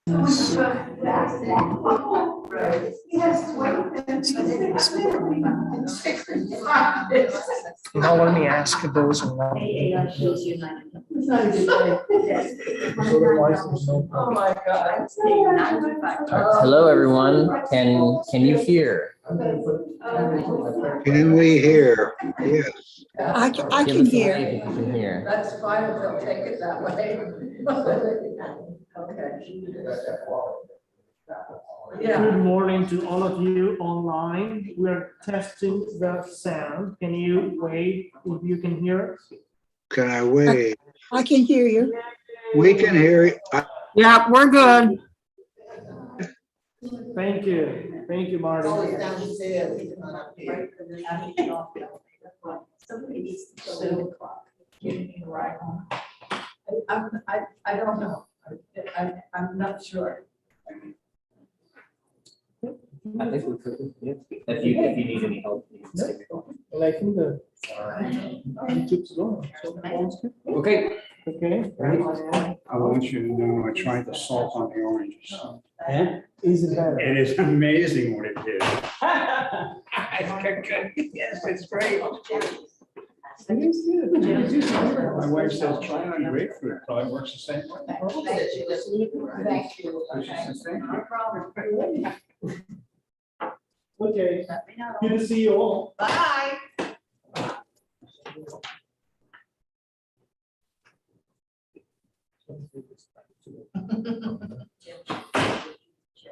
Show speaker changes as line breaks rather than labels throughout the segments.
Now let me ask those around.
Oh my God.
Hello, everyone. Can you hear?
Can we hear? Yes.
I
Give
can
us a
hear.
wave if you can hear.
That's fine if they'll take it that way. Okay. Yeah.
Good morning to all of you online. We are testing the sound. Can you wave if you can hear us?
Can I wait?
I can hear you.
We can hear you.
Yeah, we're good.
Thank you. Thank you, Marty.
Somebody needs to fill in the clock. Right. I don't know. I'm not sure.
I think we could. If you need any help.
Well, I think the YouTube's going. So phone's good.
Okay.
Okay.
I want you to know I tried the salt on the oranges.
And is it better?
It is amazing what it did. Yes, it's great. My wife says, try it on grapefruit, probably works the same way.
Thank you. No problem.
Okay. Good to see you all.
Bye.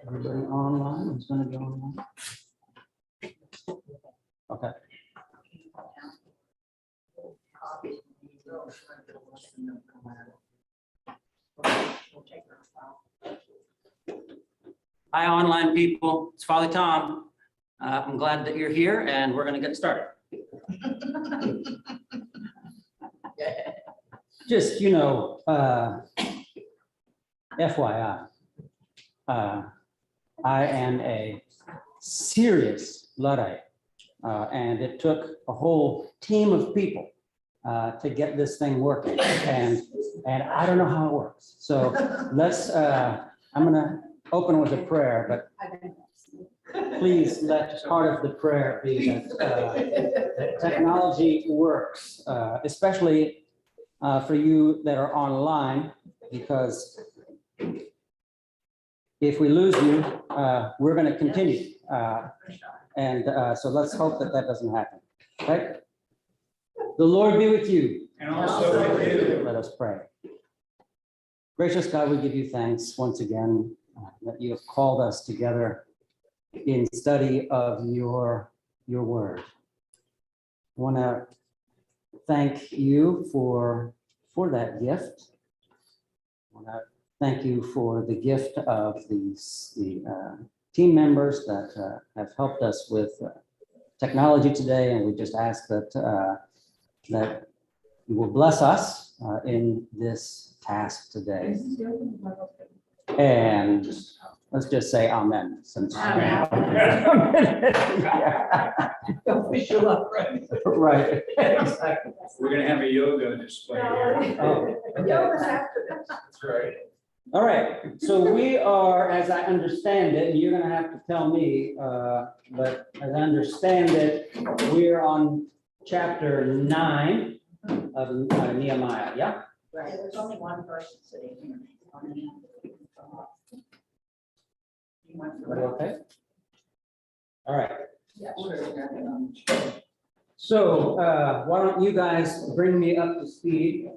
Everybody online is going to be online. Okay.
Hi, online people. It's Father Tom. I'm glad that you're here and we're going to get started. Just, FYI, I am a serious Luddite, and it took a whole team of people to get this thing working, and I don't know how it works. So let's, I'm going to open with a prayer, but please let part of the prayer be that technology works, especially for you that are online, because if we lose you, we're going to continue. So let's hope that that doesn't happen. Okay? The Lord be with you.
And also with you.
Let us pray. Gracious God, we give you thanks once again that you have called us together in study of your word. I want to thank you for that gift. I want to thank you for the gift of the team members that have helped us with technology today, and we just ask that that you will bless us in this task today. And let's just say amen. Since
Amen. Don't push your luck, right?
Right. Exactly.
We're gonna have a yoga display here.
Oh,
Yoga's after this.
That's right.
all right. So we are, as I understand it, and you're going to have to tell me, but as I understand it, we're on chapter 9 of Nehemiah. Yeah.
Right, there's only one person sitting here.
Everybody okay? All right.
Yes.
So why don't you guys bring me up to speed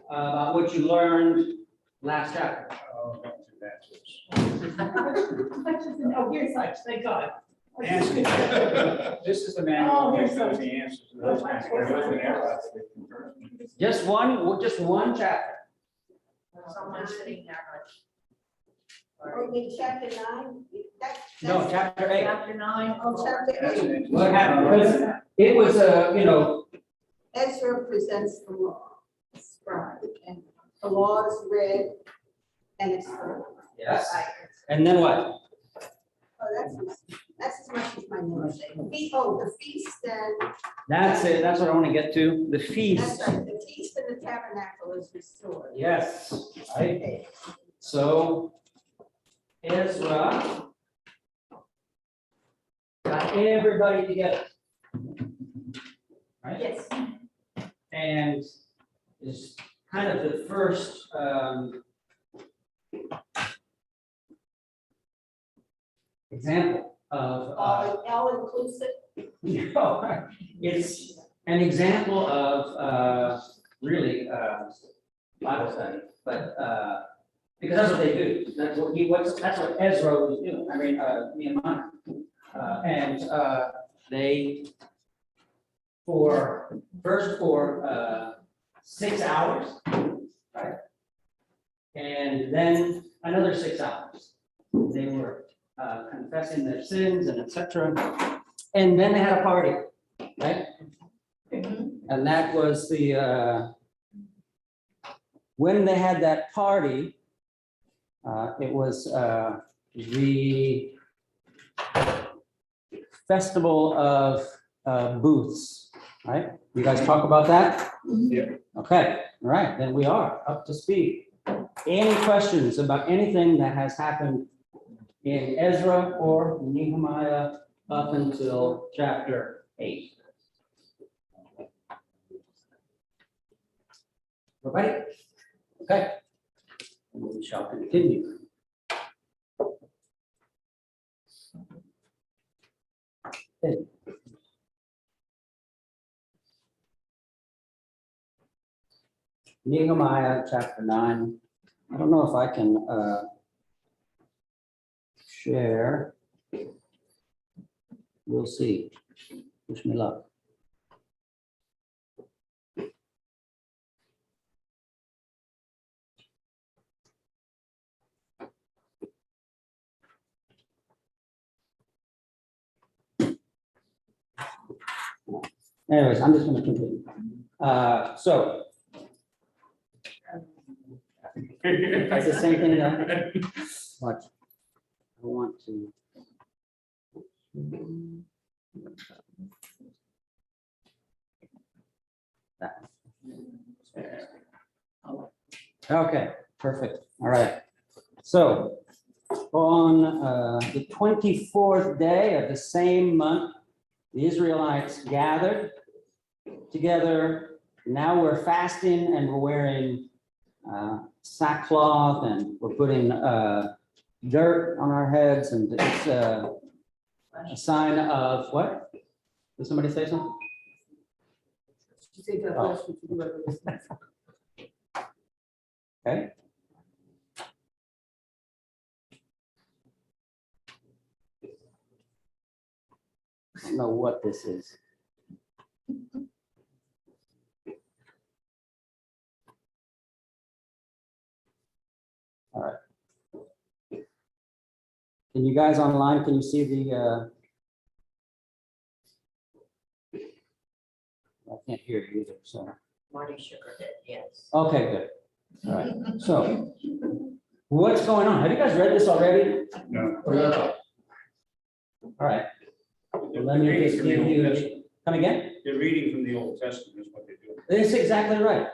about what you learned last chapter?
Oh, don't do that to us.
Oh, here's such, thank God.
Answer. This is the man
Oh,
who
here's
knows
some.
the answers to those kinds of questions.
Just one chapter.
Someone sitting there.
Oh, in chapter 9?
No, chapter 8.
Chapter 9.
Oh, chapter 8.
What happened? Because it was
Ezra presents the law, scribe, and the law is read, and it's heard.
yes. And then what?
Oh, that's as much as my notes say. The feast and,
That's it. That's what I want to get to. The feast.
that's right, the feast and the tabernacle is restored.
Yes. Right. So Ezra got everybody together. Right?
Yes.
And is kind of the first example of
All inclusive.
it's an example of really Bible study, but because that's what they do. That's what Ezra was doing. I mean, Nehemiah. And they for 6 hours, right? And then another 6 hours. They were confessing their sins and etc. And then they had a party, right? And that was the when they had that party, it was the festival of booths, right? You guys talk about that?
Yeah.
Okay, all right, then we are up to speed. Any questions about anything that has happened in Ezra or Nehemiah up until chapter 8? Everybody? Okay. We shall continue. Okay. Nehemiah chapter 9. I don't know if I can share. We'll see. Wish me luck. Anyways, I'm just going to continue. So. It's the same thing that. Watch. I want to. Okay, perfect. All right. So on the 24th day of the same month, the Israelites gathered together. Now we're fasting and we're wearing sackcloth and we're putting dirt on our heads, and it's a sign of what? Did somebody say something? Okay. I don't know what this is. All right. Can you guys online, can you see the, I can't hear you either, so.
Marty shook her head, yes.
Okay, good. All right, so what's going on? Have you guys read this already?
No.
All right,
They're
let me
reading
just
from the
give
Old
you,
Testament.
come again?
They're reading from the Old Testament is what they do.
That's exactly right.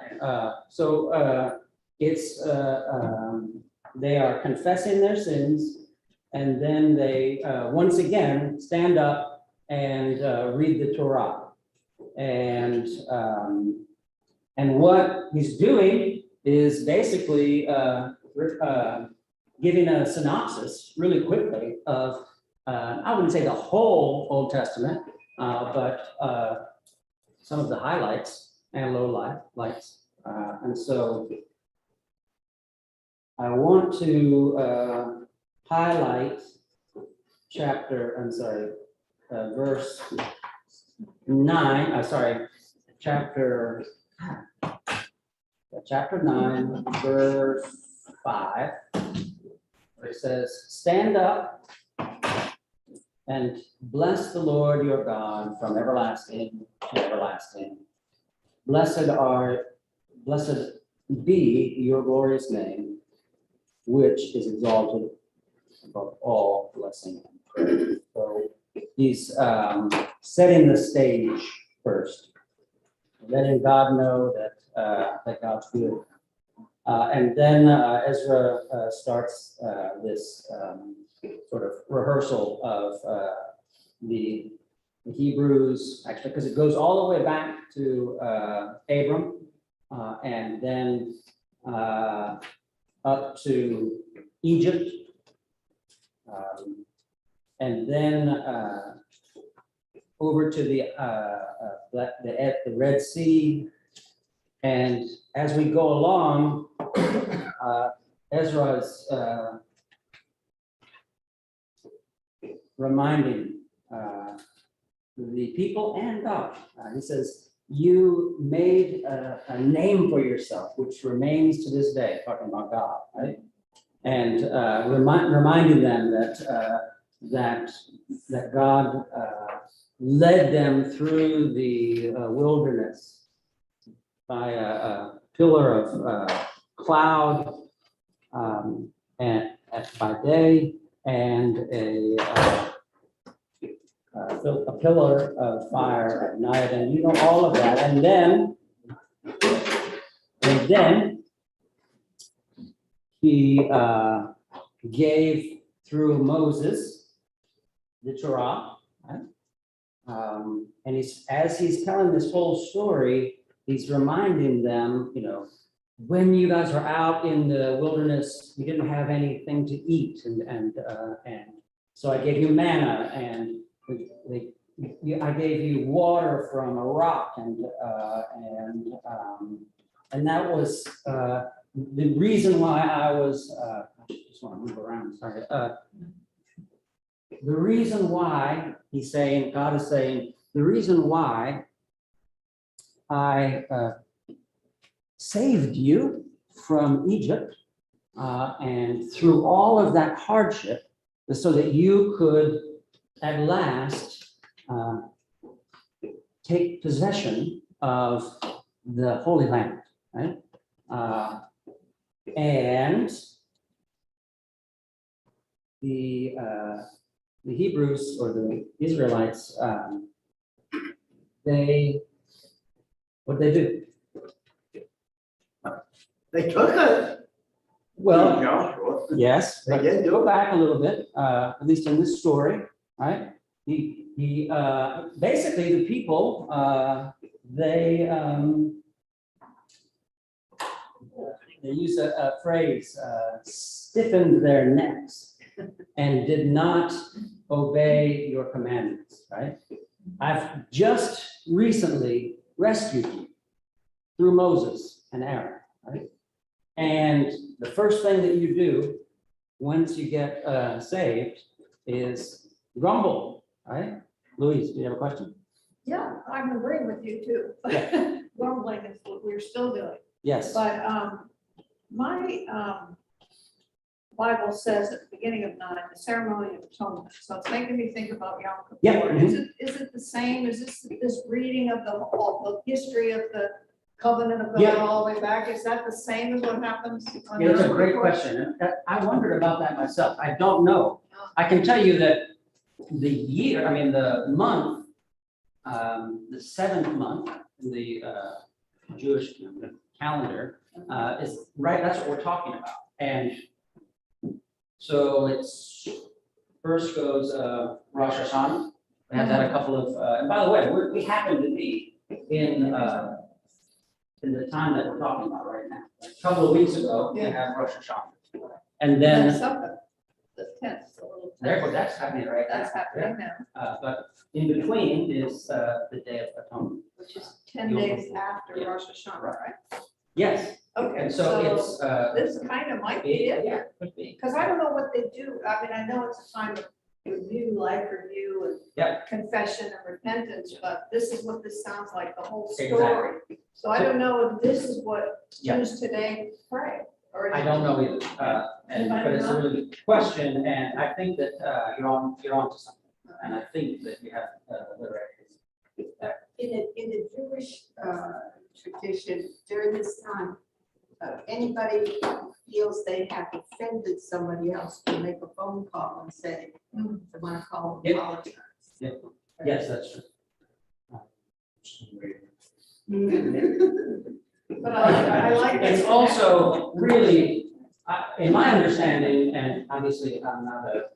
It's, they are confessing their sins, and then they, once again, stand up and read the Torah. And what he's doing is basically giving a synopsis really quickly of, I wouldn't say the whole Old Testament, but some of the highlights and lowlights. And so I want to highlight verse 9, chapter 9, verse 5, where it says, "Stand up and bless the Lord your God from everlasting to everlasting. Blessed be your glorious name, which is exalted above all blessing and praise." So he's setting the stage first, letting God know that that God's good. And then Ezra starts this sort of rehearsal of the Hebrews, actually, because it goes all the way back to Abram, and then up to Egypt, and then over to the Red Sea. And as we go along, Ezra is reminding the people and God. He says, you made a name for yourself, which remains to this day, talking about God, right? And reminding them that God led them through the wilderness by a pillar of cloud and by day, and a pillar of fire at night, and you know all of that. And then he gave through Moses the Torah, right? And as he's telling this whole story, he's reminding them, you know, when you guys are out in the wilderness, you didn't have anything to eat, and so I gave you manna, and I gave you water from a rock, and that was the reason why I was. I just want to move around. Sorry. The reason why he's saying, God is saying, the reason why I saved you from Egypt and through all of that hardship, so that you could at last take possession of the Holy Land, right? And the Hebrews or the Israelites, what they do?
They took it.
Well,
Joshua.
yes,
They
but
did do
go
it.
back a little bit, at least in this story, right? He basically the people, they use a phrase, stiffened their necks and did not obey your commandments, right? I've just recently rescued you through Moses and Aaron, right? And the first thing that you do once you get saved is grumble, right? Louise, do you have a question?
Yeah, I'm agreeing with you too. Grumbling is what we're still doing,
Yes.
but my Bible says at the beginning of 9, the ceremony of atonement, so it's making me think about Yom Kippur.
Yeah.
Is it the same, is this reading of the history of the covenant of
Yeah.
God all the way back, is that the same as what happens? on
It's a
Yom
great
Kippur?
question. And I wondered about that myself. I don't know. I can tell you that the month, the 7th month in the Jewish calendar is right, that's what we're talking about. And so it's first goes Rosh Hashanah. We have that a couple of, and by the way, we happen to be in the time that we're talking about right now. A couple of weeks ago, we have Rosh Hashanah. And then,
That's something, the 10th, the little 10th.
therefore, that's happening right now.
That's happening now,
But in between is the Day of Atonement.
which is 10 days after Rosh Hashanah, right?
Yes,
Okay,
and so it's.
this kind of might be it.
Yeah, could be.
Because I don't know what they do. I mean, I know it's a time of review, life review
Yeah.
and confession and repentance, but this is what this sounds like, the whole
Exactly.
story. So I don't know if this is what
Yeah.
Jews today pray. Or
I don't know either, but it's a really good question, and I think that you're on to something. And I think that you have the right.
In the Jewish tradition, during this time, anybody who feels they have offended somebody else can make a phone call and say, they want to call and
Yeah.
apologize.
Yes, that's true.
But I like
It's
it.
also really, in my understanding, and obviously I'm not a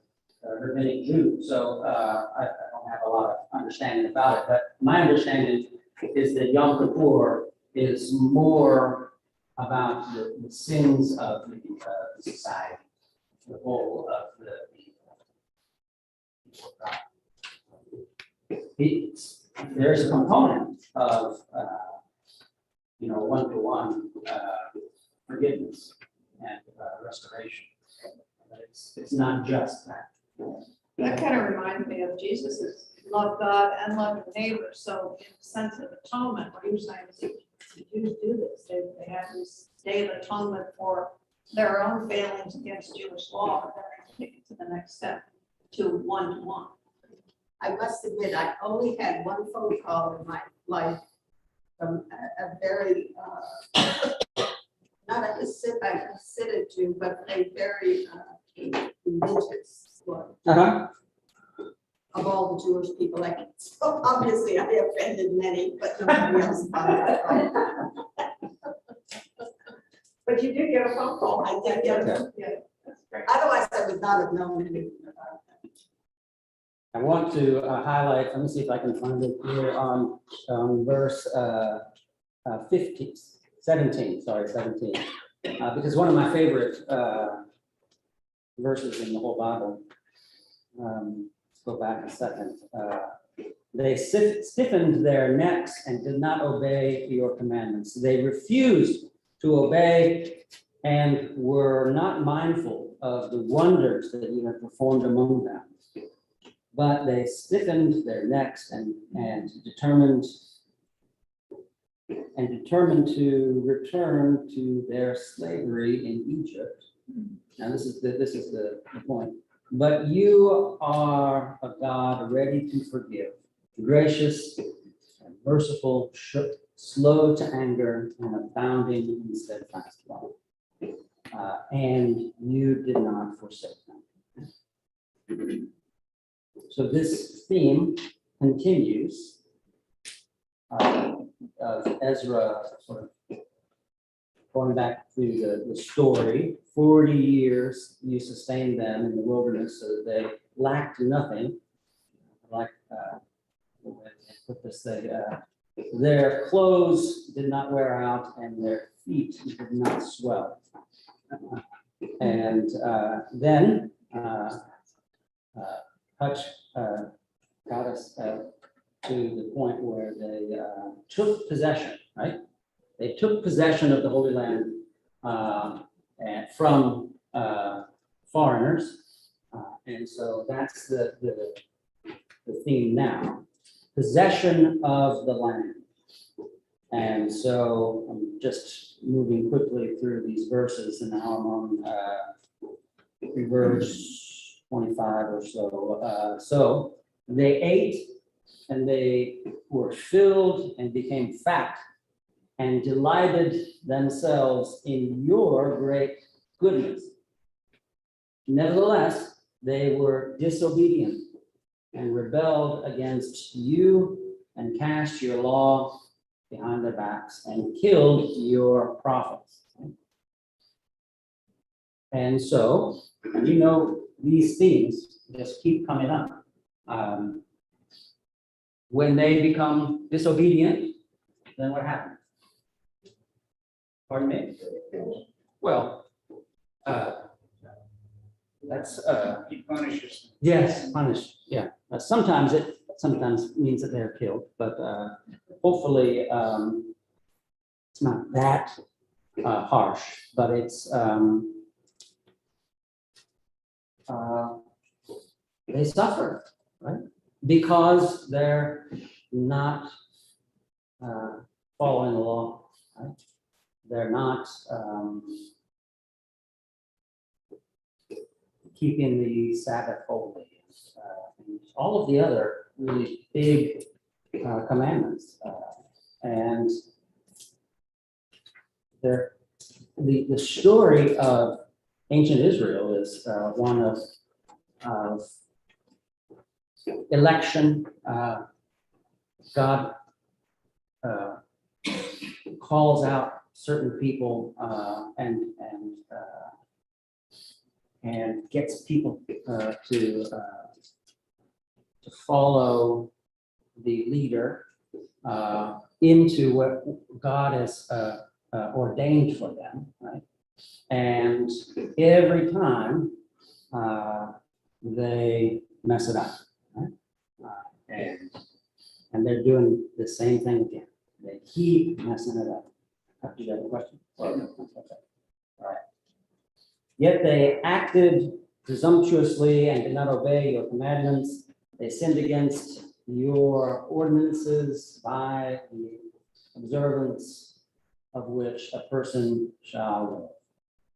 rabbinic Jew, so I don't have a lot of understanding about it, but my understanding is that Yom Kippur is more about the sins of the society, the whole of the people of God. There's a component of, one-to-one forgiveness and restoration. But it's not just that.
That kind of reminds me of Jesus's love God and love your neighbor. So in the sense of atonement, what he was saying is the Jews do this. They have this day of atonement for their own failings against Jewish law, but they're taking it to the next step to one-to-one.
I must admit, I only had one phone call in my life from a very, not a Hasidic Jew, but a very religious one
Uh-huh.
of all the Jewish people. Like, so obviously I offended many, but nobody else bothered.
But you did get a phone call.
I did get it.
Yeah, that's great.
Otherwise, I would not have known anything about it.
I want to highlight, let me see if I can find it here on verse 17, because one of my favorite verses in the whole Bible. Let's go back a second. They stiffened their necks and did not obey your commandments. They refused to obey and were not mindful of the wonders that you have performed among them. But they stiffened their necks and determined to return to their slavery in Egypt. Now, this is the point. But you are a God ready to forgive, gracious and merciful, slow to anger, and abounding in steadfast love. And you did not forsake them. So this theme continues of Ezra sort of going back to the story. 40 years you sustained them in the wilderness so that they lacked nothing. Like put this thing, their clothes did not wear out and their feet did not swell. And then Hutch got us to the point where they took possession, right? They took possession of the Holy Land and from foreigners. And so that's the theme now, possession of the land. And so I'm just moving quickly through these verses, and now I'm on verse 25 or so. So they ate and they were filled and became fat and delighted themselves in your great goodness. Nevertheless, they were disobedient and rebelled against you and cast your law behind their backs and killed your prophets. And so, and you know, these themes just keep coming up. When they become disobedient, then what happens? Pardon me? Well, that's
He punishes
yes, punish. Yeah, sometimes it means that they're killed, but hopefully it's not that harsh. But it's they suffer, right? Because they're not following the law, right? They're not keeping the Sabbath holy. And all of the other really big commandments. And the story of ancient Israel is one of election. God calls out
certain people and gets people to follow the leader into what God has ordained for them, right? And every time they mess it up, right? And they're doing the same thing again. They keep messing it up. Do you have a question? Or no? Okay. All right. Yet they acted presumptuously and did not obey your commandments. They sinned against your ordinances by the observance of which a person shall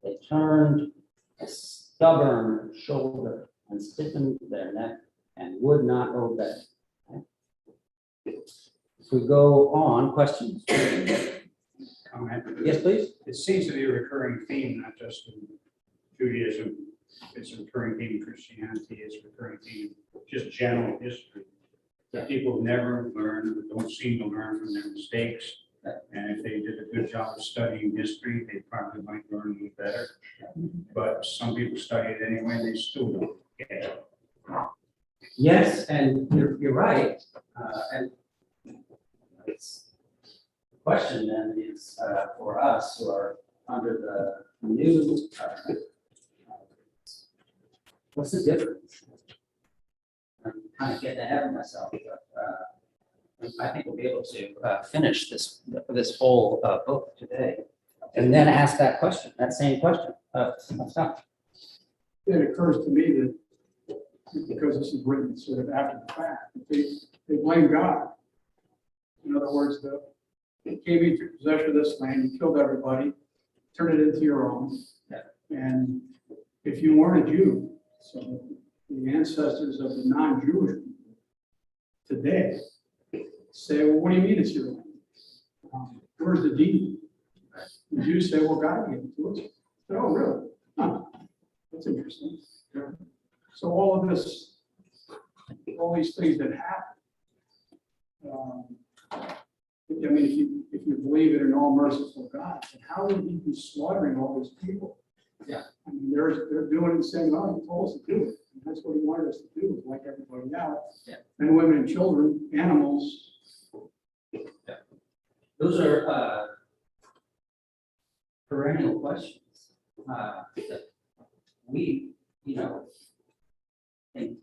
live. They turned a stubborn shoulder and stiffened their neck and would not obey. Okay. If we go on, questions?
Comment.
Yes, please.
It seems to be a recurring theme, not just in Judaism. It's a recurring theme in Christianity. It's a recurring theme, just general history. That people never learn, or don't seem to learn from their mistakes. And if they did a good job of studying history, they probably might learn a little better. But some people study it anyway, they still don't get it.
Yes, and you're right. And it's the question then is for us who are under the new, what's the difference? I'm kind of getting ahead of myself, but I think we'll be able to finish this whole book today and then ask that question, that same question. Stop.
It occurs to me that because this is written sort of after the fact, that they blame God. In other words, they came into possession of this land, you killed everybody, turned it into your own.
Yeah.
And if you weren't a Jew, so the ancestors of the non-Jewish people today say, well, what do you mean it's your land? Where's the deed? The Jews say, well, God gave it to us. Say, oh, really? Huh. That's interesting. So all of this, all these things that happen, I mean, if you believe in an all merciful God, then how would he be slaughtering all these people?
Yeah.
I mean, they're doing it and saying, oh, he told us to do it. And that's what he wanted us to do, is like everybody else.
Yeah.
Men, women, and children, animals.
Yeah. Those are perennial questions that we, can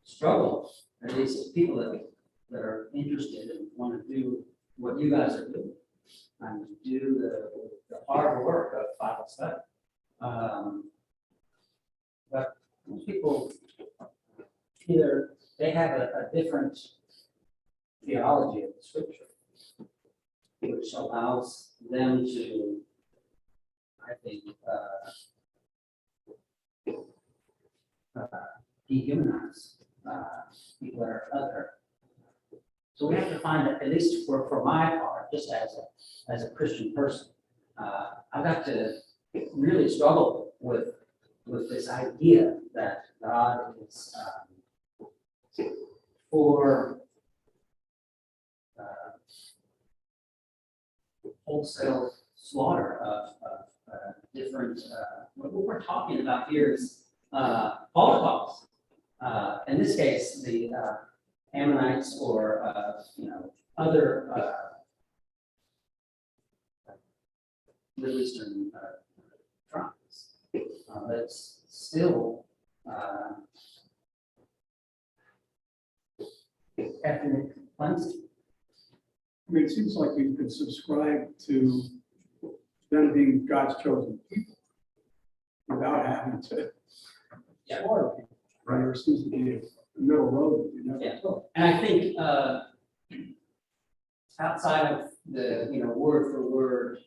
struggle, at least people that are interested and want to do what you guys are doing and do the hard work of Bible study. But most people either they have a different theology of the scripture, which allows them to, I think, dehumanize people that are other. So we have to find, at least for my part, just as a Christian person, I've got to really struggle with this idea that God is for wholesale slaughter of different, what we're talking about here is Holocaust. In this case, the Ammonites or other Middle Eastern tribes. That's still ethnic cleansing.
I mean, it seems like you could subscribe to them being God's chosen people without having to slaughter people. Right? There seems to be a middle road that you never
Yeah.
took.
And I think outside of the word for word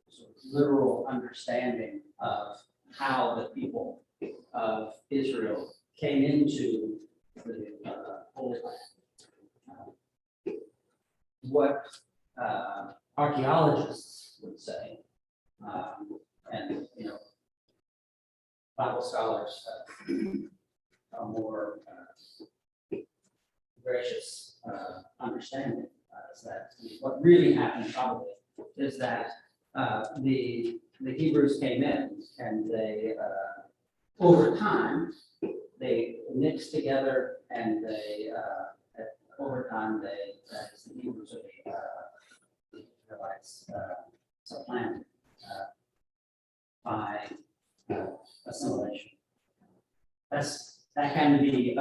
sort of literal understanding of how the people of Israel came into the Holy Land, what archaeologists would say, and Bible scholars are more gracious understanding is that what really happened probably is that the Hebrews came in and they, over time, they mixed together and they, over time, as the Hebrews of the Israelites supplanted by assimilation. That can be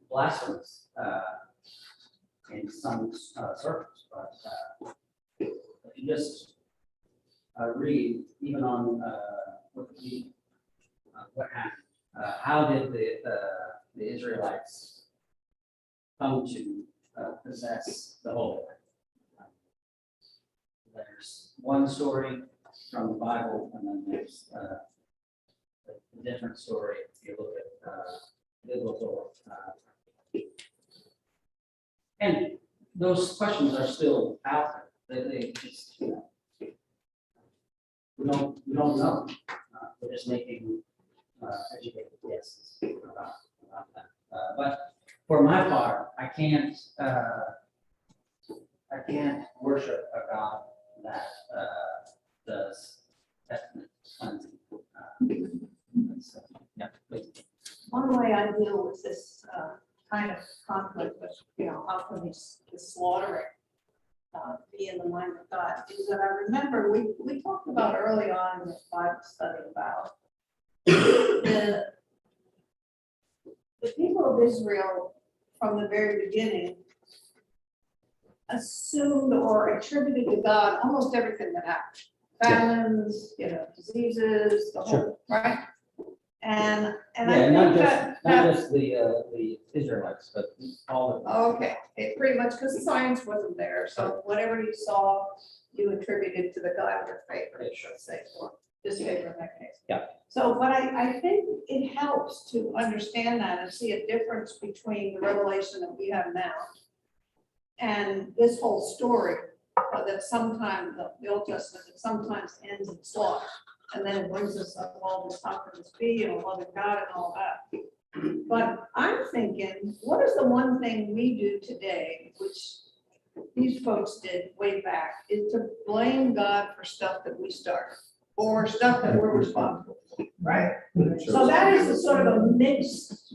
blasphemous in some circles, but if you just read even on Wikipedia, what happened, how did the Israelites come to possess the Holy Land? There's one story from the Bible, and then there's a different story if you look at biblical. And those questions are still out there. They just, we don't know. We're just making educated guesses about that. But for my part, I can't worship a God that does ethnic cleansing. Yeah, please.
One way I deal with this kind of conflict, which, how can this slaughtering be in the mind of God, is that I remember we talked about early on in this Bible study about the people of Israel from the very beginning assumed or attributed to God almost everything that happened. Famines, diseases, the whole, right? And I
Yeah, not
think
just, not just the Israelites, but all of them.
okay, it pretty much, because science wasn't there, so whatever you saw, you attributed to the God of your favor, let's say, or disfavor in that case.
Yeah.
So, but I think it helps to understand that and see a difference between the revelation that we have now and this whole story, that sometimes, the Old Testament, that sometimes ends in slaughter. And then it brings us up all this how can this be, and loving God and all that. But I'm thinking, what is the one thing we do today, which these folks did way back, is to blame God for stuff that we started or stuff that we're responsible for, right? So that is a sort of a mix,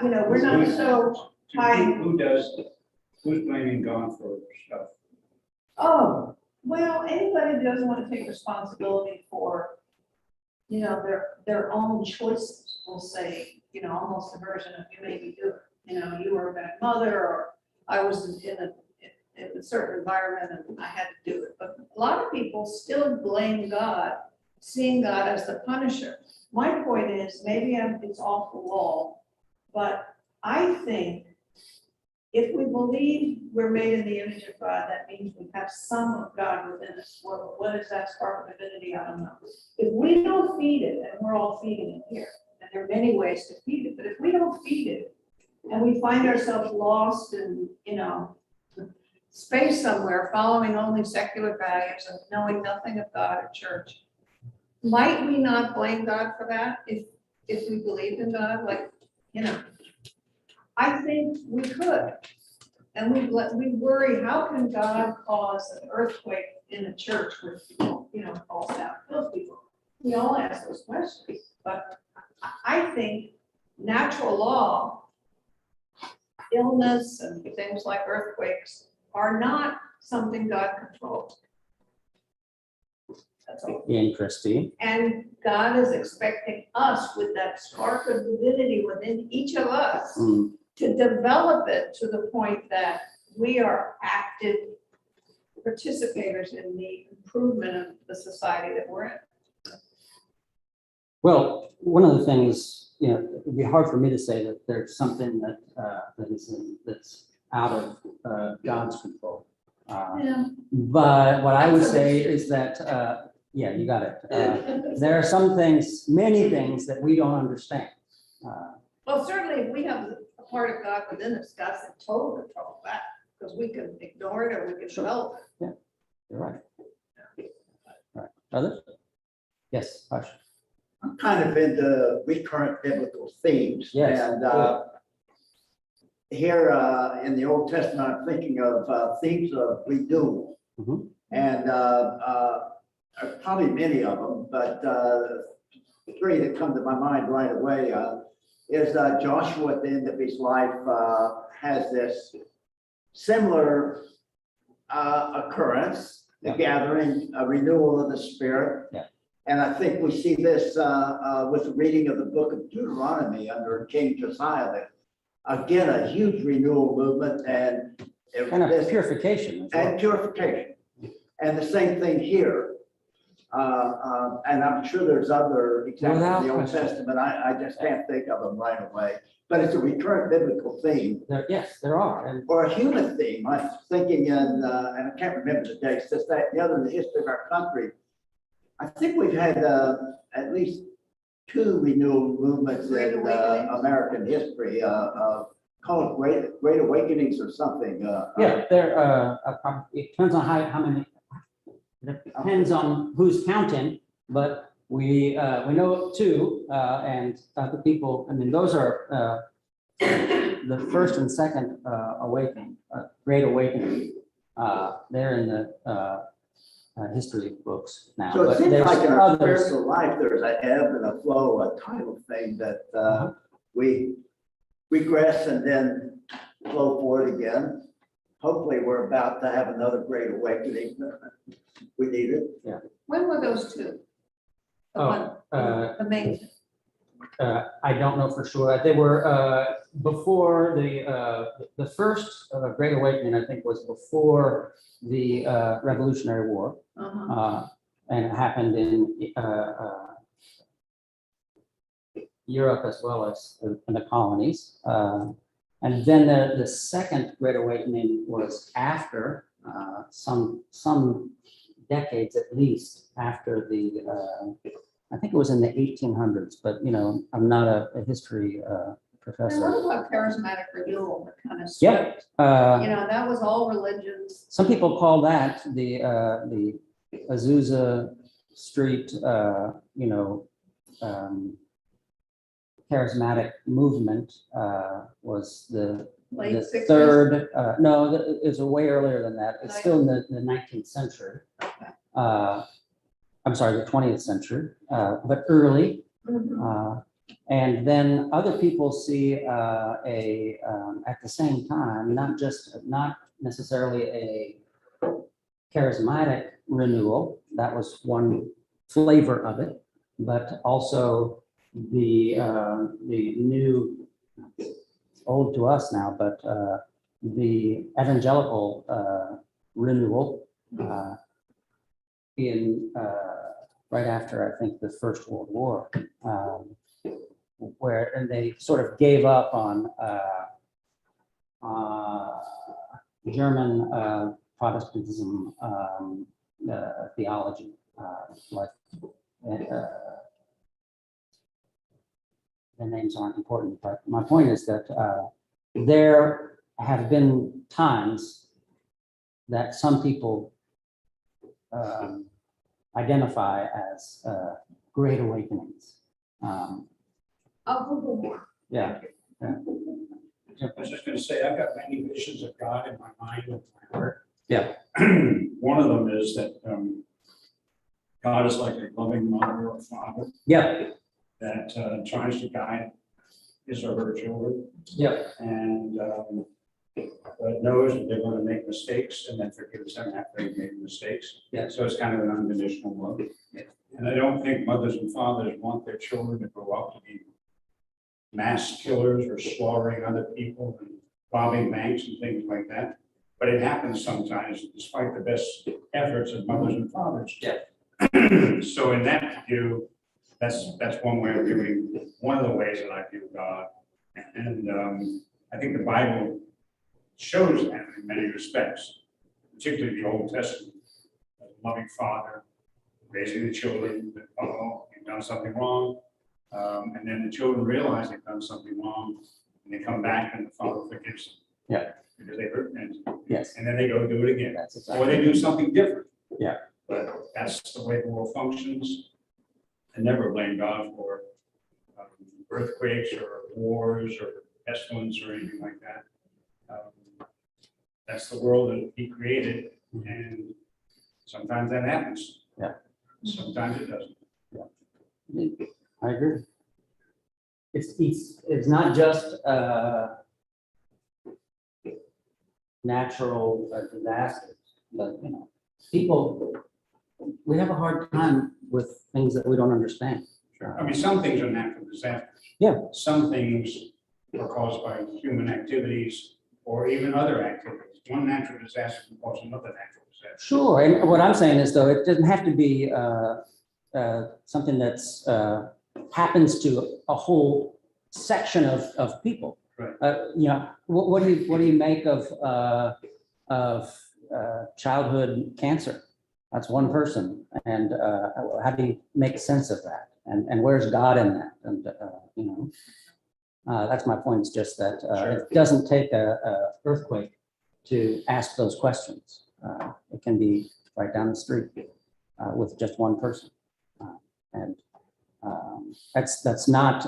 we're not so high.
Who's blaming God for stuff?
Oh, well, anybody who doesn't want to take responsibility for, their own choices will say, almost a version of you made me do it. You were a bad mother, or I was in a certain environment and I had to do it. But a lot of people still blame God, seeing God as the punisher. My point is, maybe it's off the wall, but I think if we believe we're made in the image of God, that means we have some of God within us. What is that spark of divinity? I don't know. If we don't feed it, and we're all feeding it here, and there are many ways to feed it, but if we don't feed it, and we find ourselves lost in, space somewhere, following only secular values and knowing nothing of God or church, might we not blame God for that if we believed in God? I think we could. And we worry, how can God cause an earthquake in a church where people, falls down, kills people? We all ask those questions, but I think natural law, illness and things like earthquakes are not something God controls. That's all.
Interesting.
And God is expecting us, with that spark of divinity within each of us, to develop it to the point that we are active participators in the improvement of the society that we're in.
Well, one of the things, it'd be hard for me to say that there's something that's out of God's control.
Yeah.
But what I would say is that, yeah, you got it. There are some things, many things that we don't understand.
Well, certainly if we have a part of God within us, God's in total control of that, because we can ignore it or we can develop it.
You're right. Right. Others? Yes, Hush.
I'm kind of into recurrent biblical themes.
Yes,
And
good.
here in the Old Testament, I'm thinking of themes of renewal.
Mhm.
And probably many of them, but three that come to my mind right away is Joshua at the end of his life has this similar occurrence, the
Yeah.
gathering, a renewal of the spirit.
Yeah.
And I think we see this with the reading of the book of Deuteronomy under King Josiah, that again, a huge renewal movement and.
And a purification as well.
And purification. And the same thing here. And I'm sure there's other examples in the Old
Without question.
Testament. I just can't think of them right away. But it's a recurrent biblical theme
Yes, there are. And
or a human theme. I was thinking in, and I can't remember the dates, just that the other in the history of our country. I think we've had at least two renewal movements
Great
in
Awakenings.
American history, called Great Awakenings or something.
yeah, it depends on how many, it depends on who's counting, but we know of two, and the people, I mean, those are the first and second awakening, Great Awakening. They're in the history books now.
So it
but
seems
there's
like in our
others.
spiritual life, there's an ebb and a flow, a type of thing that we regress and then flow forward again. Hopefully, we're about to have another great awakening. We need it.
When were those two? The
Oh,
one, the main,
I don't know for sure. They were before the first Great Awakening, I think, was before the Revolutionary War. And it happened in Europe as well as in the colonies. And then the second Great Awakening was after some decades at least after I think it was in the 1800s, but I'm not a history
and what
professor.
about charismatic renewal, that kind of
Yep.
swept? That was all religions.
Some people call that the Azusa Street, charismatic movement was the
Late 60s?
third. No, it's way earlier than that. It's still in the 19th century.
Okay.
I'm sorry, the 20th century, but early. And then other people see at the same time, not necessarily a charismatic renewal. That was one flavor of it, but also the new, old to us now, but the evangelical renewal in right after, I think, the First World War, and they sort of gave up on German Protestantism theology, like the names aren't important, but my point is that there have been times that some people identify as great awakenings.
I'll Google more.
Yeah.
I was just gonna say, I've got many visions of God in my mind and my heart.
Yeah.
One of them is that God is like a loving mother or father
Yeah.
that tries to guide his or her children
Yeah.
and but knows that they're going to make mistakes and then forgives them after they've made mistakes.
Yeah.
So it's kind of an unconditional love. And I don't think mothers and fathers want their children to grow up to be mass killers or slaughtering other people and robbing banks and things like that. But it happens sometimes despite the best efforts of mothers and fathers.
Yeah.
So in that view, that's one way of viewing, one of the ways that I view God. And I think the Bible shows that in many respects, particularly the Old Testament. A loving father, raising the children, that, oh, you've done something wrong. And then the children realize they've done something wrong, and they come back and the father forgives them.
Yeah.
Because they hurt and
Yes.
and then they go do it again.
That's
Or
exactly.
they do something different.
Yeah.
But that's the way the world functions. I never blame God for earthquakes or wars or pestilence or anything like that. That's the world that he created, and Sometimes that happens.
Yeah.
Sometimes it doesn't.
I agree. It's not just natural disasters, but, you know, people, we have a hard time with things that we don't understand.
Sure. I mean, some things are natural disasters.
Yeah.
Some things are caused by human activities or even other activities. One natural disaster can cause another natural disaster.
Sure, and what I'm saying is though, it doesn't have to be something that's happens to a whole section of people.
Right.
You know, what do you make of childhood cancer? That's one person, and how do you make sense of that? And where's God in that? And you know, that's my point. It's just that it doesn't take a earthquake to ask those questions. It can be right down the street with just one person, and that's not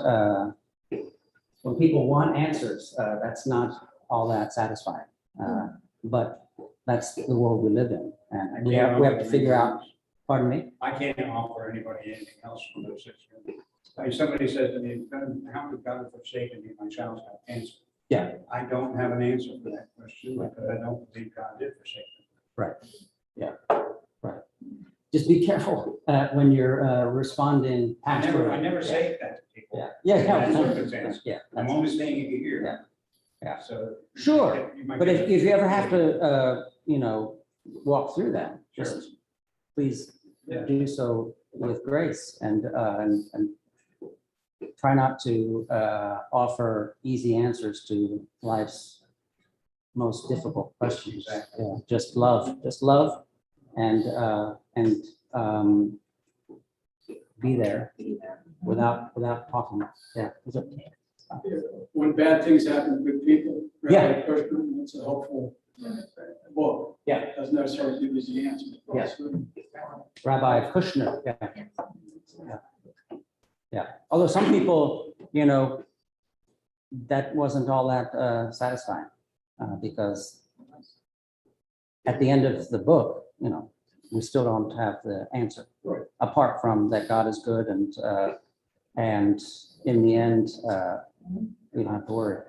when people want answers. That's not all that satisfying. But that's the world we live in, and we have to figure out. Pardon me?
I can't offer anybody anything else from those situations. If somebody says to me, how could God have forsaken me? My child's got cancer.
Yeah.
I don't have an answer for that question because I don't believe God did forsake me.
Right. Yeah. Right. Just be careful when you're responding.
I never say that to people.
Yeah.
In that
Yeah.
circumstance.
Yeah.
I'm only saying it here.
Yeah. Yeah.
So.
Sure.
you might
But
get
if you ever have to, you know, walk through that,
Sure.
just please
Yeah.
do so with grace and try not to offer easy answers to life's most difficult questions.
Exactly.
Yeah, just love, and be there without talking. Yeah. Is it-
When bad things happen to good people.
Yeah.
Rabbi Cushman, it's a helpful book.
Yeah.
Doesn't necessarily give us the answer.
Yeah. Rabbi Kushner, yeah. Yeah, although some people, you know, that wasn't all that satisfying, because at the end of the book, you know, we still don't have the answer.
Right.
Apart from that God is good and in the end, we don't have to worry,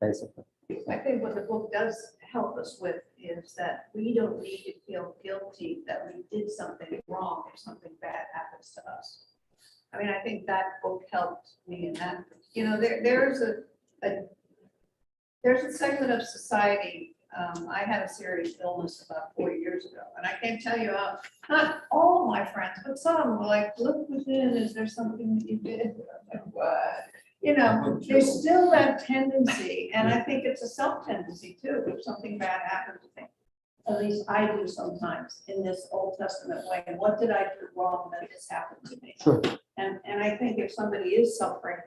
basically.
I think what the book does help us with is that we don't need to feel guilty that we did something wrong if something bad happens to us. I mean, I think that book helped me in that, you know, there's a segment of society. I had a serious illness about 4 years ago, and I can't tell you, not all my friends, but some were like, look within, is there something that you did? I'm like, what? You know, there's still that tendency, and I think it's a self-tendency too, if something bad happens to me. At least I do sometimes in this Old Testament way. And what did I do wrong that this happened to me?
Sure.
And I think if somebody is suffering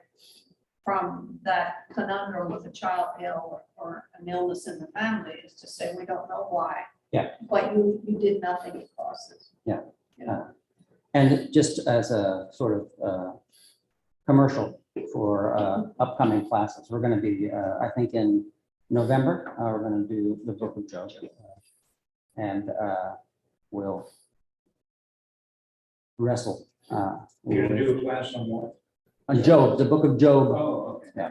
from that conundrum with a child ill or an illness in the family, is to say, we don't know why.
Yeah.
But you did nothing to cause this.
Yeah.
You know?
And just as a sort of commercial for upcoming classes, we're going to be, I think in November, we're going to do the Book of Job. And we'll wrestle
You're gonna do a class on what?
on Job, the Book of Job.
Oh, okay.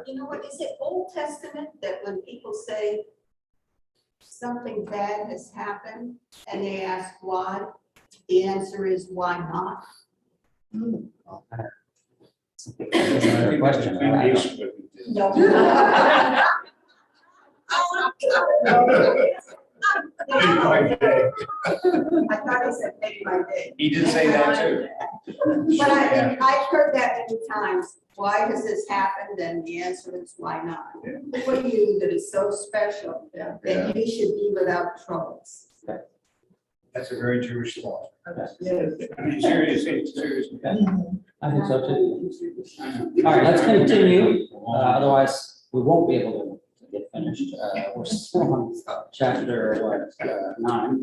You know what, is it Old Testament that when people say something bad has happened and they ask why, the answer is why not?
That's another question. I don't-
No. I thought he said make my day.
He did say that too.
But I've heard that many times. Why has this happened? And the answer is why not? What are you that is so special that you should be without troubles?
That's a very Jewish thought.
Yes.
I mean, seriously.
I think so too. All right, let's continue. Otherwise, we won't be able to get finished. We're still on chapter 9.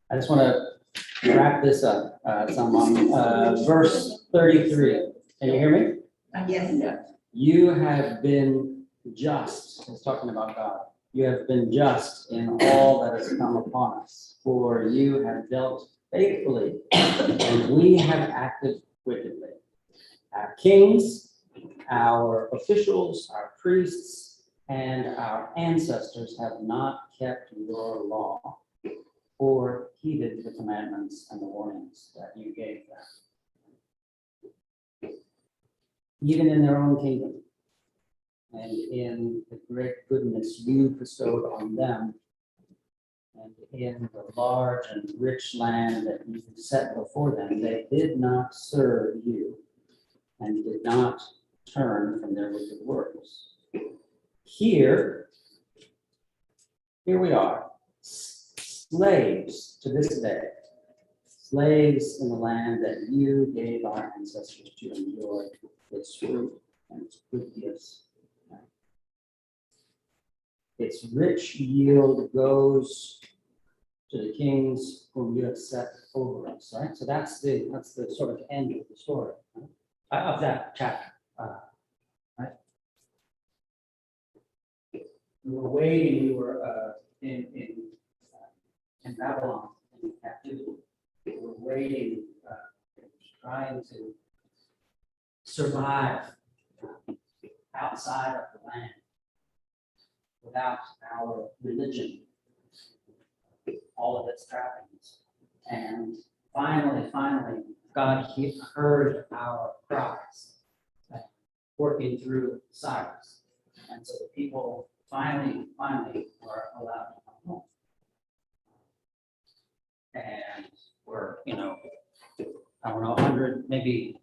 I just want to wrap this up. Someone, verse 33. Can you hear me?
Yes.
You have been just. It's talking about God. You have been just in all that has come upon us, for you have dealt faithfully, and we have acted wickedly. Our kings, our officials, our priests, and our ancestors have not kept your law or heeded the commandments and the warnings that you gave them. Even in their own kingdom, and in the great goodness you bestowed on them, and in the large and rich land that you set before them, they did not serve you and did not turn from their wicked works. Here we are, slaves to this day, slaves in the land that you gave our ancestors to enjoy its fruit and its good gifts. Its rich yield goes to the kings whom you have set over us, right? So that's the sort of end of the story, right? Of that chapter, right? You were waiting, you were in Babylon in captivity. You were waiting, trying to survive outside of the land without our religion, all of its trappings. And finally, God heard our cries, working through Cyrus. And so the people finally were allowed to come home. And we're, I don't know, 100, maybe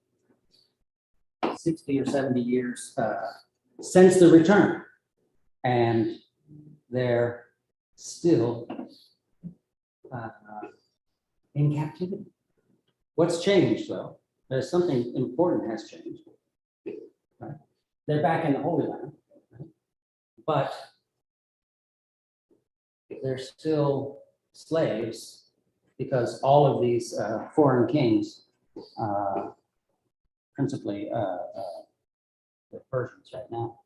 60 or 70 years since the return. And they're still in captivity. What's changed, though? There's something important has changed. Right? They're back in the Holy Land, right? But they're still slaves because all of these foreign kings, principally the Persians right now,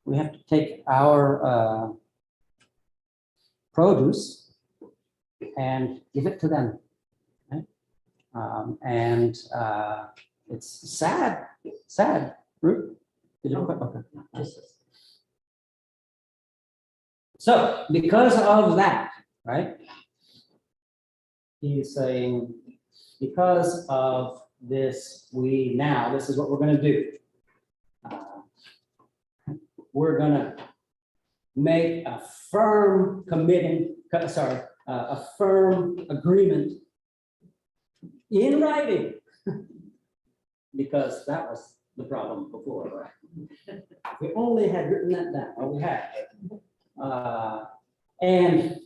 we have to take our produce and give it to them. Right? And it's sad. Ruth, did you okay. So because of that, right? He's saying, because of this, this is what we're going to do. We're going to make a firm a firm agreement in writing, because that was the problem before, right? We only had written that down, or we had. And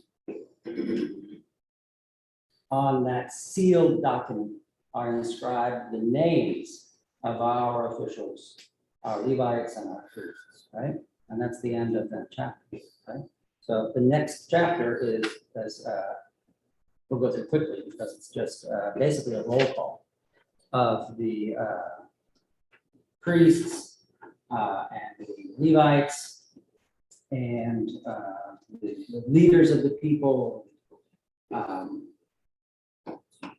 on that sealed document are inscribed the names of our officials, our Levites and our priests, right? And that's the end of that chapter, right? So the next chapter is, we'll go through quickly because it's just basically a roll call of the priests and the Levites and the leaders of the people.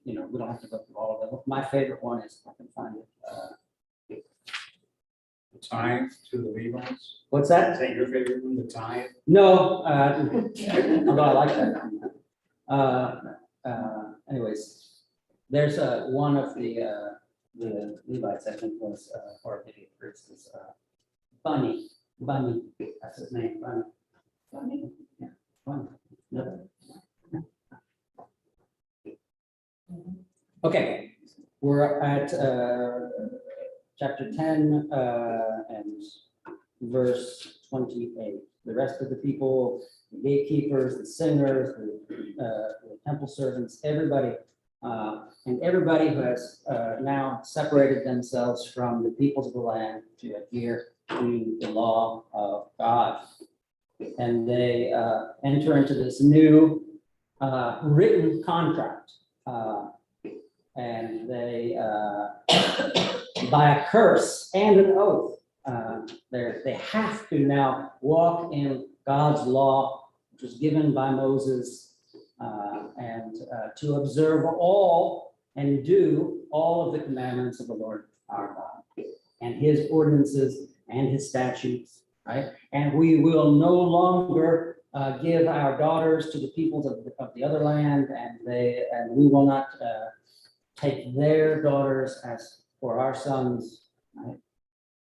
We don't have to go through all of them. My favorite one is, I can find it.
The tithe to the Levites.
What's that?
Is that your favorite one, the tithe?
No, although I like that. Anyways, there's one of the Levites, I think was, or maybe a priest, is Bunny, that's his name, Bunny. Yeah, Bunny. No. Okay, we're at chapter 10 and verse 28. The rest of the people, the gatekeepers, the singers, the temple servants, everybody, and everybody who has now separated themselves from the peoples of the land to adhere to the law of God. And they enter into this new written contract. And they, by a curse and an oath,
they have to now walk in God's law, which was given by Moses, and to observe all and do all of the commandments of the Lord our God, and his ordinances and his statutes, right? And we will no longer give our daughters to the peoples of the other land, and we will not take their daughters as for our sons, right?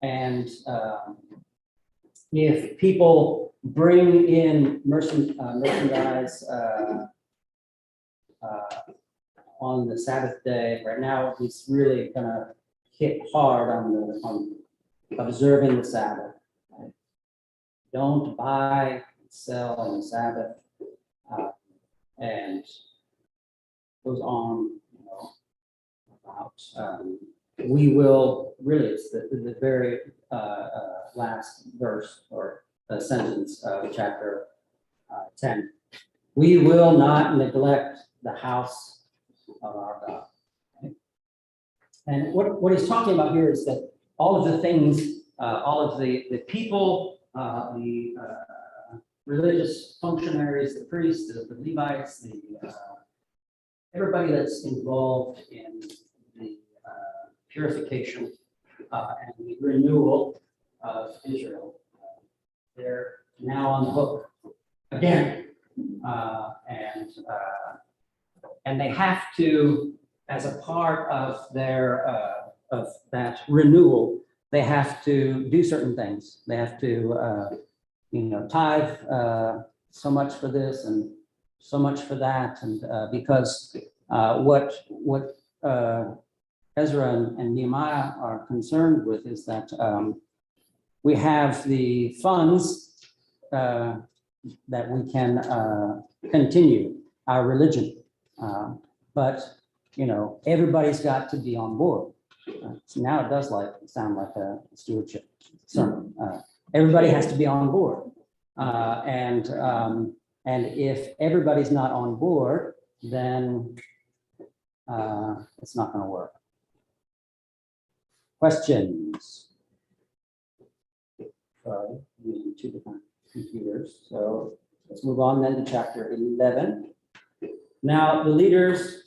And if people bring in merchandise on the Sabbath day, right now it's really gonna hit hard on observing the Sabbath. Right? Don't buy, sell on the Sabbath, and goes on, about. We will really, it's the very last verse or sentence of chapter 10. We will not neglect the house of our God. Okay? And what he's talking about here is that all of the things, all of the people, the religious functionaries, the priests, the Levites, everybody that's involved in the purification and the renewal of Israel, they're now on the hook again. And they have to, as a part of their of that renewal, they have to do certain things. They have to, tithe so much for this and so much for that, and because what Ezra and Nehemiah are concerned with is that we have the funds that we can continue our religion. But, everybody's got to be on board. So now it does sound like a stewardship sermon. Everybody has to be on board. And if everybody's not on board, then it's not going to work. Questions? Sorry, I'm using two different computers. So let's move on then to chapter 11. Now, the leaders,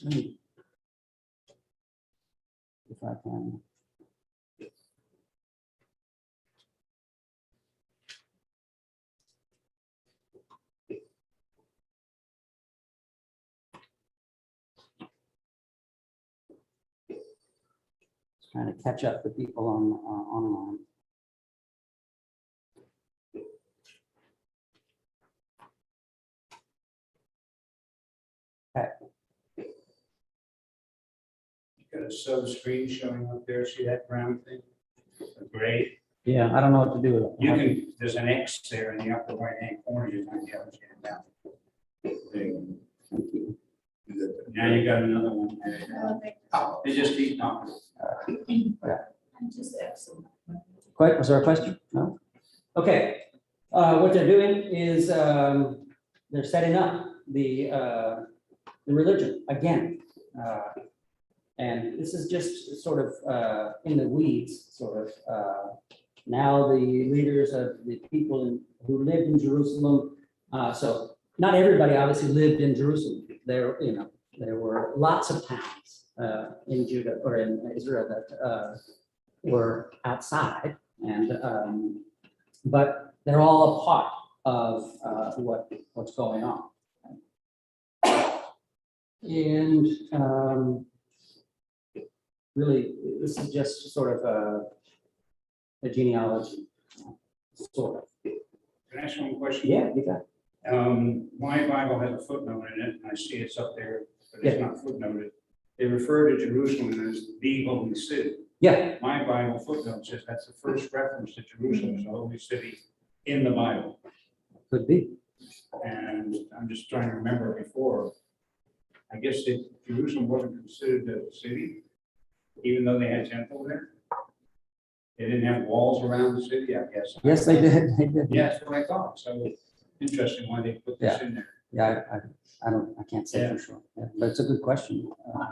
if I can. Just trying to catch up the people on online.
Got a sub screen showing up there, see that brown thing? Great.
Yeah, I don't know what to do with it.
You can, there's an X there in the upper right hand corner, you might be able to get it down. There you
Thank you.
go. Now you got another one. Oh, they just keep talking.
Just excellent.
Was there a question? No? Okay. What they're doing is they're setting up the religion again. And this is just sort of in the weeds, sort of. Now the leaders of the people who lived in Jerusalem. So not everybody obviously lived in Jerusalem. There were lots of towns in Judah or in Israel that were outside, and but they're all a part of what's going on. And really, this is just sort of a genealogy, sort of.
Can I ask one question?
Yeah, you got it.
My Bible has a footnote in it, and I see it's up there, but it's not footnoted. They refer to Jerusalem as the holy city.
Yeah,
My Bible footnote says that's the first reference to Jerusalem as a holy city in the Bible.
could be.
And I'm just trying to remember before. I guess that Jerusalem wasn't considered a city, even though they had temple there. They didn't have walls around the city, I guess.
Yes, they did. They did.
Yeah, that's what I thought. So interesting why they put this in there.
Yeah, I can't say for sure, yeah, but it's a good question.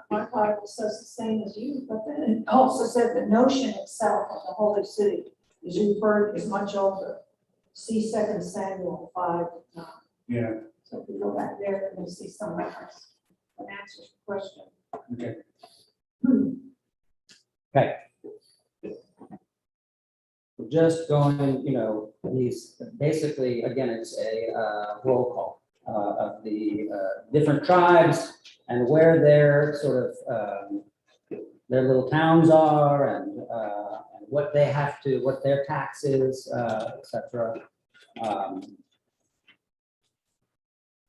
My Bible says the same as you, but then it also said the notion itself of the holy city is referred as much older. See 2 Samuel 5:9.
Yeah,
So if we go back there, then we'll see some reference that answers the question.
okay.
Just going, these, basically, again, it's a roll call of the different tribes and where their sort of, their little towns are and what they have to, what their taxes, et cetera.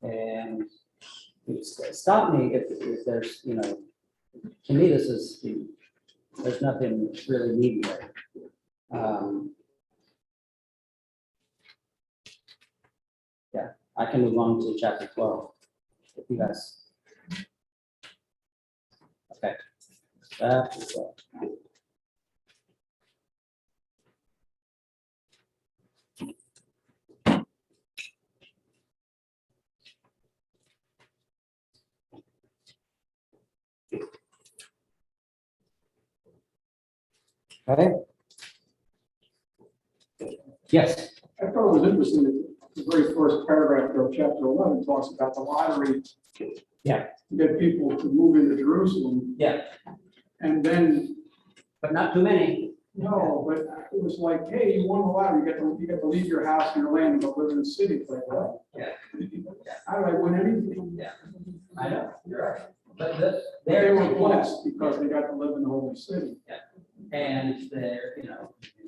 And stop me if there's, to me, this is, there's nothing really needed there. Yeah, I can move on to chapter 12. If you guys. Okay. Chapter 12. Okay. Yes.
I thought it was interesting that the very first paragraph of chapter 11 talks about the lottery.
Yeah.
To get people to move into Jerusalem.
Yeah,
And then,
but not too many.
no, but it was like, hey, you won the lottery, you get to leave your house and your land and go live in the city. It's like, what?
Yeah.
How did I win anything?
Yeah, I know, you're right. But
But they were blessed because they got to live in the holy city.
And they're,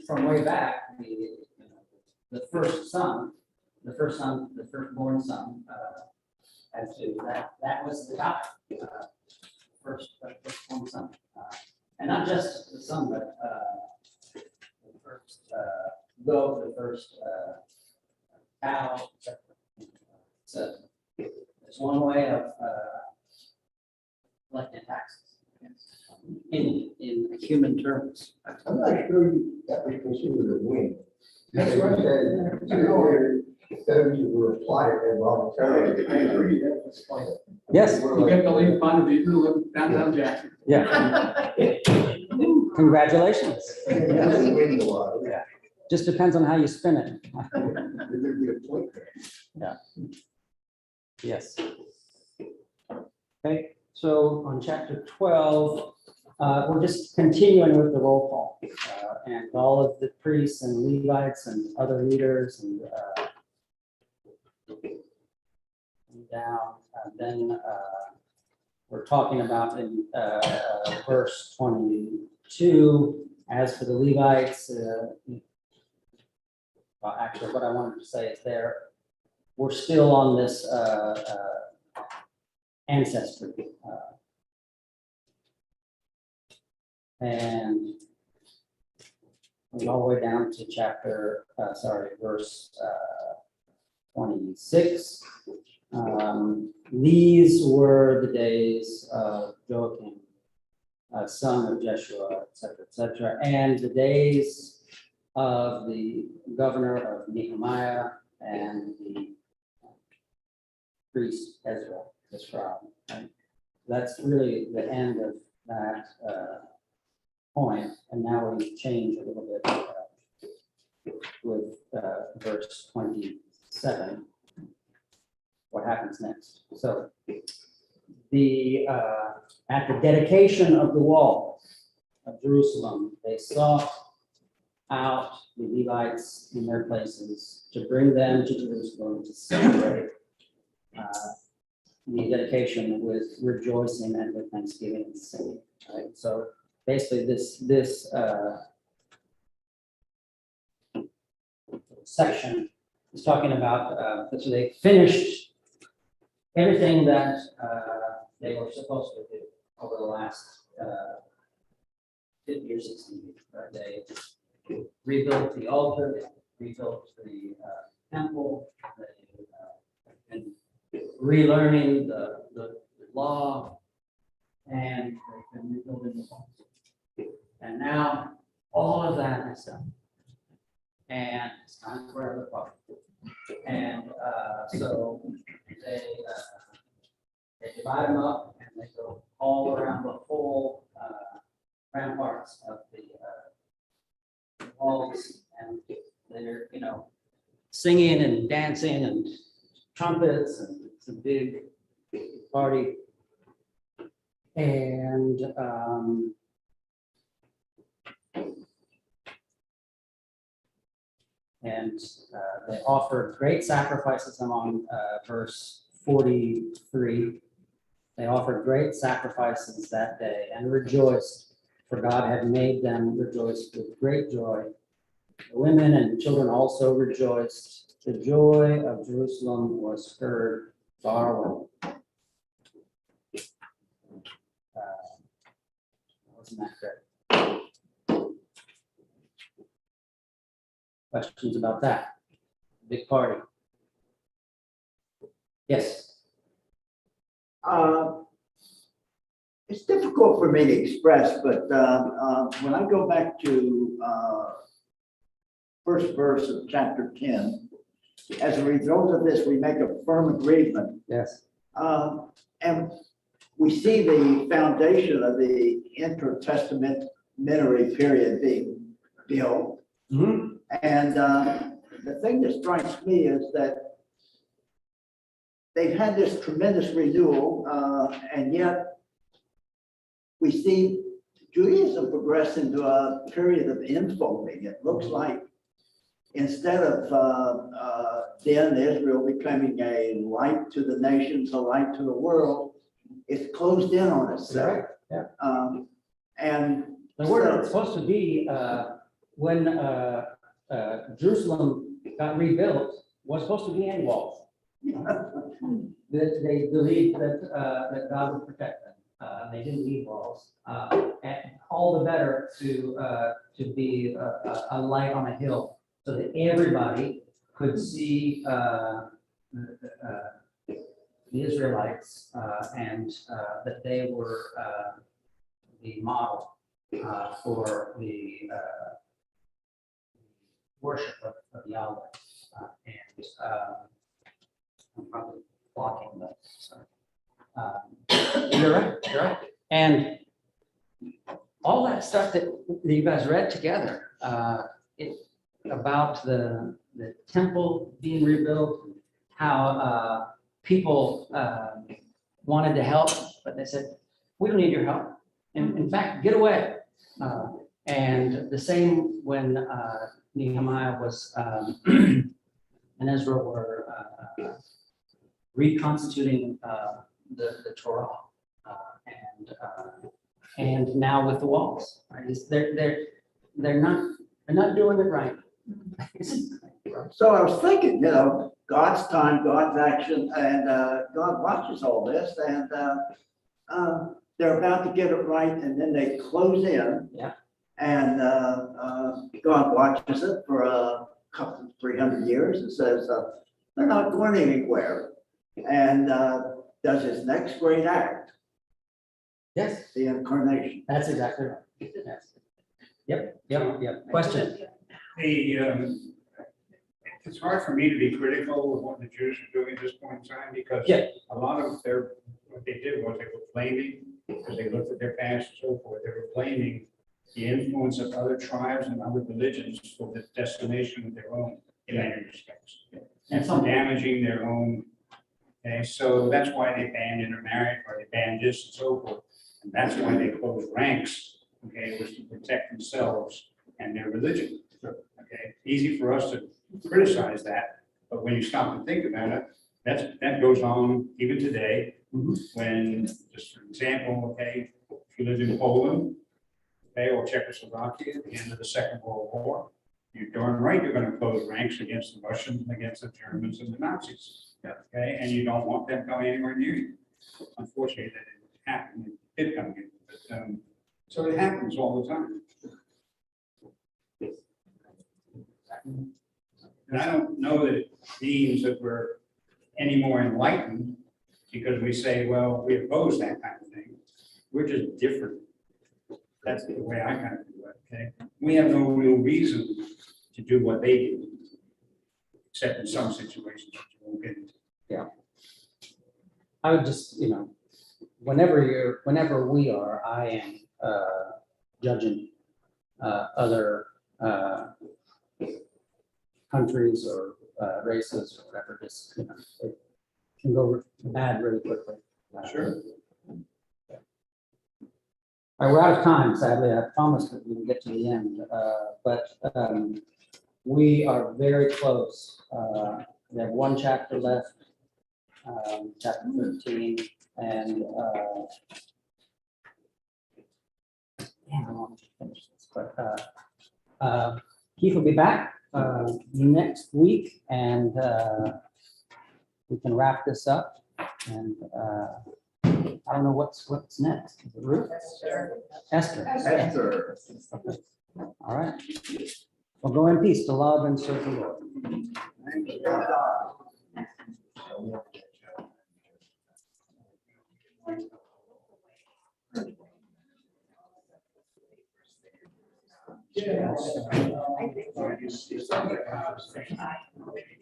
from way back, the firstborn son, as to that was the guy, firstborn son. And not just the son, but the first goat, the first cow. So it's one way of collecting taxes in human terms.
I'm not sure that we consider it a win.
That's right.
Those who were applied involuntarily.
I agree, that's fine.
Yes.
You get to leave Bonneville, you live downtown Jackson.
Yeah. Congratulations.
Win the lottery.
Just depends on how you spin it.
There'd be a point there.
Yeah. Yes. Okay, so on chapter 12, we're just continuing with the roll call. And all of the priests and Levites and other leaders and down, then we're talking about in verse 22, as for the Levites, well, actually, what I wanted to say is we're still on this ancestry. And we go all the way down to verse 26. These were the days of Joachim, son of Jeshua, et cetera, and the days of the governor of Nehemiah and the priest Ezra, the scribe. Right? That's really the end of that point, and now we change a little bit with verse 27. What happens next? So the at the dedication of the wall of Jerusalem, they sought out the Levites in their places to bring them to Jerusalem to celebrate the dedication with rejoicing and with thanksgiving and singing. Right? So basically, this section is talking about so they finished everything that they were supposed to do over the last 50 or 60 years. Right? They rebuilt the altar, they rebuilt the temple, they been relearning the law, and they've been rebuilding the home. And now all of that is done. And it's time for the project. And so they divide them up and they go all around the whole ramparts of the walls singing and dancing and trumpets, and it's a big party. And they offered great sacrifices. I'm on verse 43. They offered great sacrifices that day and rejoiced, for God had made them rejoice with great joy. The women and children also rejoiced. The joy of Jerusalem was heard far away. Wasn't that great? Questions about that? Big party. Yes.
It's difficult for me to express, but when I go back to first verse of chapter 10, as a result of this, we make a firm agreement.
Yes.
And we see the foundation of the intertestamentary period being built.
Mhm.
And the thing that strikes me is that they've had this tremendous renewal, and yet we see Judaism progress into a period of infolding. It looks like instead of then Israel becoming a light to the nations, a light to the world, it's closed in on itself.
Right. Yeah.
And
The word it's supposed to be when Jerusalem got rebuilt was supposed to be any walls. That they believed that God would protect them. They didn't need walls. And all the better to be a light on a hill so that everybody could see the Israelites and that they were the model for the worship of Yahweh. And I'm probably blocking the, sorry. You're right, you're right. And all that stuff that you guys read together, about the temple being rebuilt, how people wanted to help, but they said, we don't need your help. And in fact, get away. And the same when Nehemiah was and Ezra were reconstituting the Torah, and now with the walls, right? They're not doing it right.
so I was thinking, God's time, God's action, and God watches all this, and they're about to get it right, and then they close in.
Yeah.
And God watches it for a couple, 300 years and says, they're not going anywhere. And does his next great act,
Yes,
the incarnation.
that's exactly right. Yes. Yep. Question?
It's hard for me to be critical of what the Jews are doing at this point in time, because
Yeah.
a lot of what they did was they were blaming, because they looked at their past and so forth, they were blaming the influence of other tribes and other religions for the decimation of their own in many respects. And some damaging their own. Okay, so that's why they banned intermarriage, or they banned this and so forth. And that's why they closed ranks, okay, was to protect themselves and their religion. Okay, easy for us to criticize that, but when you stop and think about it, that goes on even today. When, just for example, okay, if you lived in Poland, okay, or Czechoslovakia at the end of the Second World War, you're darn right you're going to close ranks against the Russians, against the Germans, and the Nazis. Okay, and you don't want them coming anywhere near you. Unfortunately, that didn't happen. It did come in, but so it happens all the time. And I don't know that it means that we're any more enlightened because we say, well, we oppose that kind of thing. We're just different. That's the way I kind of do it, okay? We have no real reason to do what they do, except in some situations which we won't get into.
Yeah. I would just, whenever we are, I am judging other countries or races or whatever, just, you know, it can go bad really quickly.
Sure.
All right, we're out of time, sadly. I promised that we would get to the end, but we are very close. We have one chapter left, chapter 13, and damn, I want to finish this, but Keith will be back next week, and we can wrap this up. And I don't know what's next. Is it Ruth? Esther.
Esther.
Okay. All right. Well, go in peace to love and serve the Lord.
Thank you, God.
Yeah.